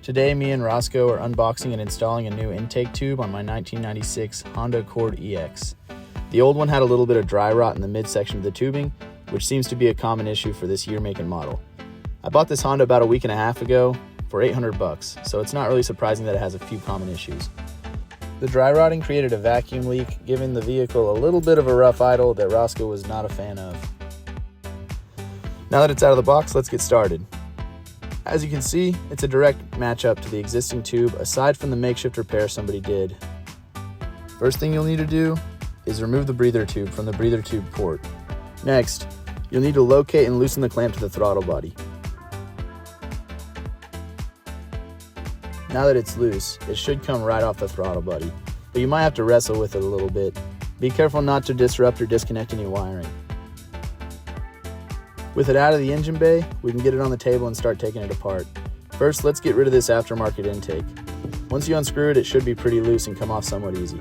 Today, me and Roscoe are unboxing and installing a new intake tube on my 1996 Honda Accord EX. The old one had a little bit of dry rot in the midsection of the tubing, which seems to be a common issue for this year, make, and model. I bought this Honda about a week and a half ago for $800, so it's not really surprising that it has a few common issues. The dry rotting created a vacuum leak, giving the vehicle a little bit of a rough idle that Roscoe was not a fan of. Now that it's out of the box, let's get started. As you can see, it's a direct matchup to the existing tube aside from the makeshift repair somebody did. First thing you'll need to do is remove the breather tube from the breather tube port. Next, you'll need to locate and loosen the clamp to the throttle body. Now that it's loose, it should come right off the throttle body, but you might have to wrestle with it a little bit. Be careful not to disrupt or disconnect any wiring. With it out of the engine bay, we can get it on the table and start taking it apart. First, let's get rid of this aftermarket intake. Once you unscrew it, it should be pretty loose and come off somewhat easy.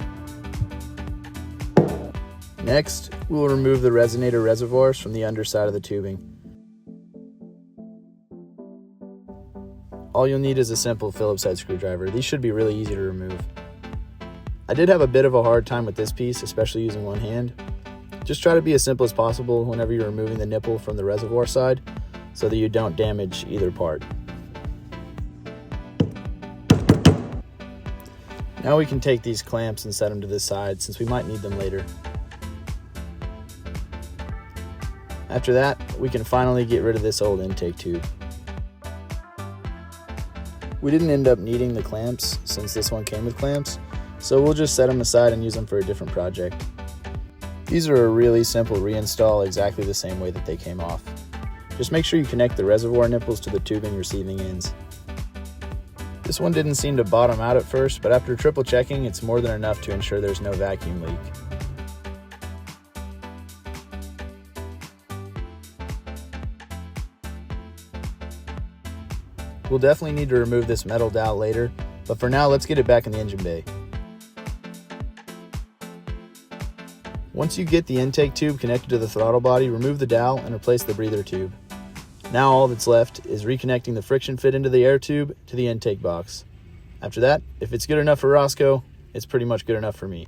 Next, we will remove the resonator reservoirs from the underside of the tubing. All you'll need is a simple Phillips head screwdriver. These should be really easy to remove. I did have a bit of a hard time with this piece, especially using one hand. Just try to be as simple as possible whenever you're removing the nipple from the reservoir side so that you don't damage either part. Now we can take these clamps and set them to the side since we might need them later. After that, we can finally get rid of this old intake tube. We didn't end up needing the clamps since this one came with clamps, so we'll just set them aside and use them for a different project. These are a really simple reinstall exactly the same way that they came off. Just make sure you connect the reservoir nipples to the tubing receiving ends. This one didn't seem to bottom out at first, but after triple checking, it's more than enough to ensure there's no vacuum leak. We'll definitely need to remove this metal dowel later, but for now, let's get it back in the engine bay. Once you get the intake tube connected to the throttle body, remove the dowel and replace the breather tube. Now all that's left is reconnecting the friction fit into the air tube to the intake box. After that, if it's good enough for Roscoe, it's pretty much good enough for me.